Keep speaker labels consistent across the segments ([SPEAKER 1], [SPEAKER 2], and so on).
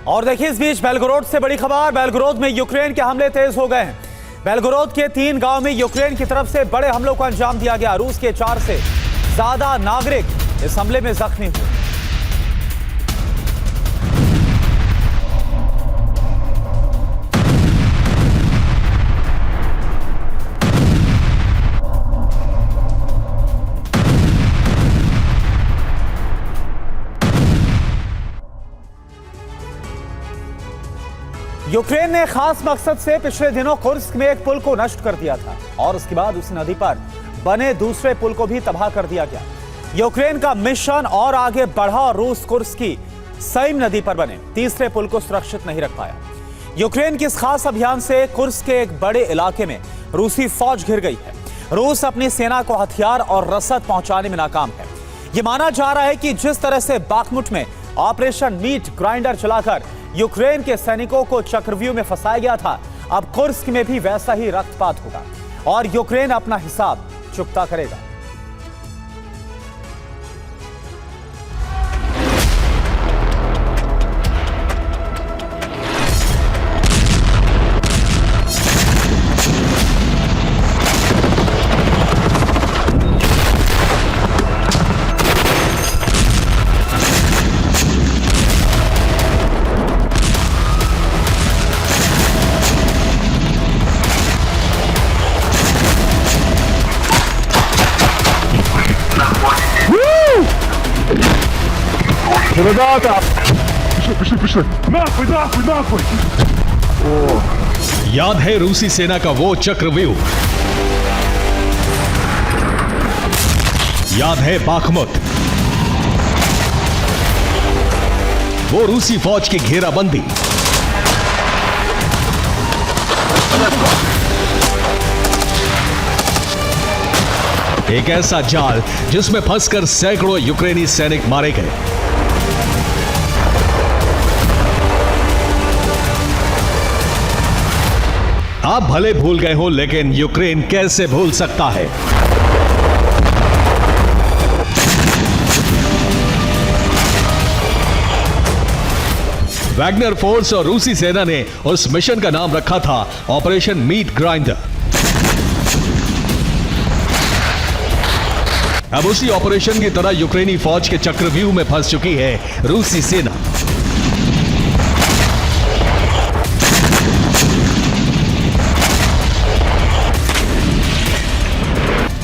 [SPEAKER 1] और देखिए इस बीच बेलगोरोद से बड़ी खबर। बेलगोरोद में यूक्रेन के हमले तेज हो गए हैं। बेलगोरोद के 3 गांव में यूक्रेन की तरफ से बड़े हमलों को अंजाम दिया गया। रूस के 4 से ज्यादा नागरिक इस हमले में जख्मी हुए। यूक्रेन ने खास मकसद से पिछले दिनों कुर्स्क में एक पुल को नष्ट कर दिया था और उसके बाद उस नदी पर बने दूसरे पुल को भी तबाह कर दिया गया। यूक्रेन का मिशन और आगे बढ़ा और रूस कुर्स्क की सईम नदी पर बने तीसरे पुल को सुरक्षित नहीं रख पाया। यूक्रेन के इस खास अभियान से कुर्स्क के एक बड़े इलाके में रूसी फौज घिर गई है। रूस अपनी सेना को हथियार और रसद पहुंचाने में नाकाम है। यह माना जा रहा है कि जिस तरह से बाखमुट में ऑपरेशन मीट ग्राइंडर चलाकर यूक्रेन के सैनिकों को चक्रव्यूह में फंसाया गया था, अब कुर्स्क में भी वैसा ही रक्तपात होगा और यूक्रेन अपना हिसाब चुकता करेगा।
[SPEAKER 2] Ребята! Пішли! Нахуй! О!
[SPEAKER 3] याद है रूसी सेना का वो चक्रव्यूह, याद है बाखमुत, वो रूसी फौज की घेराबंदी, एक ऐसा जाल जिसमें फंसकर सैकड़ों यूक्रेनी सैनिक मारे गए। आप भले भूल गए हो, लेकिन यूक्रेन कैसे भूल सकता है। वैगनर फोर्स और रूसी सेना ने उस मिशन का नाम रखा था ऑपरेशन मीट ग्राइंडर। अब उसी ऑपरेशन की तरह यूक्रेनी फौज के चक्रव्यूह में फंस चुकी है रूसी सेना।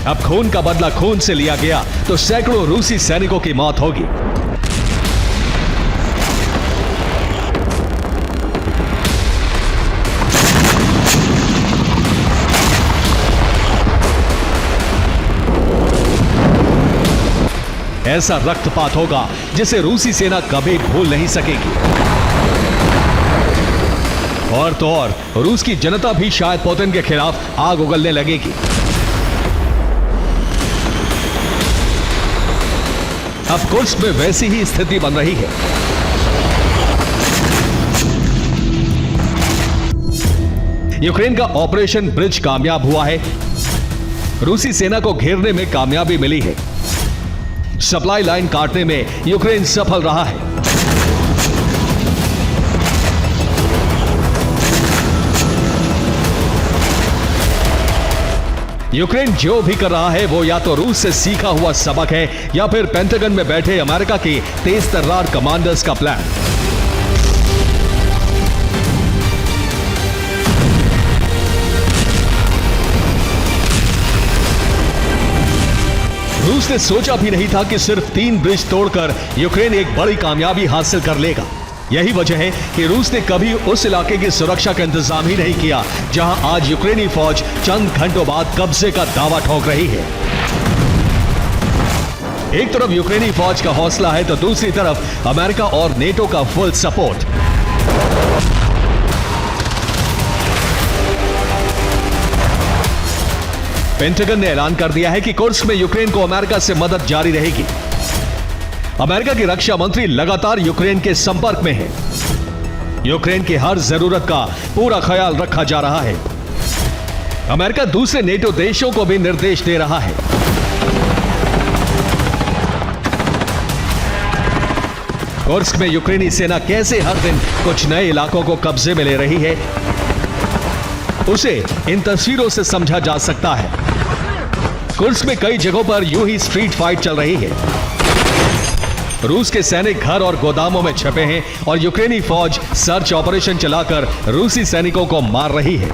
[SPEAKER 3] अब खून का बदला खून से लिया गया तो सैकड़ों रूसी सैनिकों की मौत होगी। ऐसा रक्तपात होगा जिसे रूसी सेना कभी भूल नहीं सकेगी। और तो और रूस की जनता भी शायद पुतिन के खिलाफ आग उगलने लगेगी। अब कुर्स्क में वैसी ही स्थिति बन रही है। यूक्रेन का ऑपरेशन ब्रिज कामयाब हुआ है। रूसी सेना को घेरने में कामयाबी मिली है। सप्लाई लाइन काटने में यूक्रेन सफल रहा है। यूक्रेन जो भी कर रहा है वो या तो रूस से सीखा हुआ सबक है या फिर पेंटागन में बैठे अमेरिका के तेज तर्रार कमांडर्स का प्लान। रूस ने सोचा भी नहीं था कि सिर्फ 3 ब्रिज तोड़कर यूक्रेन एक बड़ी कामयाबी हासिल कर लेगा। यही वजह है कि रूस ने कभी उस इलाके की सुरक्षा का इंतजाम ही नहीं किया जहां आज यूक्रेनी फौज चंद घंटों बाद कब्जे का दावा ठोक रही है। एक तरफ यूक्रेनी फौज का हौसला है तो दूसरी तरफ अमेरिका और नेटो का फुल सपोर्ट। पेंटागन ने ऐलान कर दिया है कि कुर्स्क में यूक्रेन को अमेरिका से मदद जारी रहेगी। अमेरिका की रक्षा मंत्री लगातार यूक्रेन के संपर्क में है। यूक्रेन की हर जरूरत का पूरा ख्याल रखा जा रहा है। अमेरिका दूसरे नेटो देशों को भी निर्देश दे रहा है। कुर्स्क में यूक्रेनी सेना कैसे हर दिन कुछ नए इलाकों को कब्जे में ले रही है, उसे इन तस्वीरों से समझा जा सकता है। कुर्स्क में कई जगहों पर यूं ही स्ट्रीट फाइट चल रही है। रूस के सैनिक घर और गोदामों में छिपे हैं और यूक्रेनी फौज सर्च ऑपरेशन चलाकर रूसी सैनिकों को मार रही है।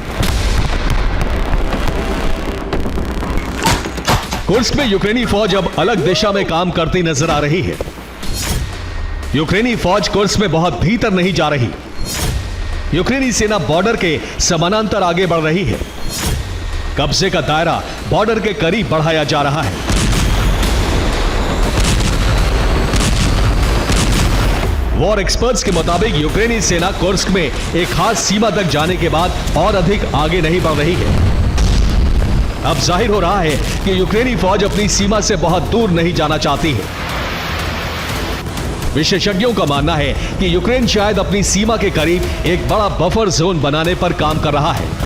[SPEAKER 3] कुर्स्क में यूक्रेनी फौज अब अलग दिशा में काम करती नजर आ रही है। यूक्रेनी फौज कुर्स्क में बहुत भीतर नहीं जा रही। यूक्रेनी सेना बॉर्डर के समानांतर आगे बढ़ रही है। कब्जे का दायरा बॉर्डर के करीब बढ़ाया जा रहा है। वॉर एक्सपर्ट्स के मुताबिक यूक्रेनी सेना कुर्स्क में एक खास सीमा तक जाने के बाद और अधिक आगे नहीं बढ़ रही है। अब जाहिर हो रहा है कि यूक्रेनी फौज अपनी सीमा से बहुत दूर नहीं जाना चाहती है। विशेषज्ञों का मानना है कि यूक्रेन शायद अपनी सीमा के करीब एक बड़ा बफर जोन बनाने पर काम कर रहा है।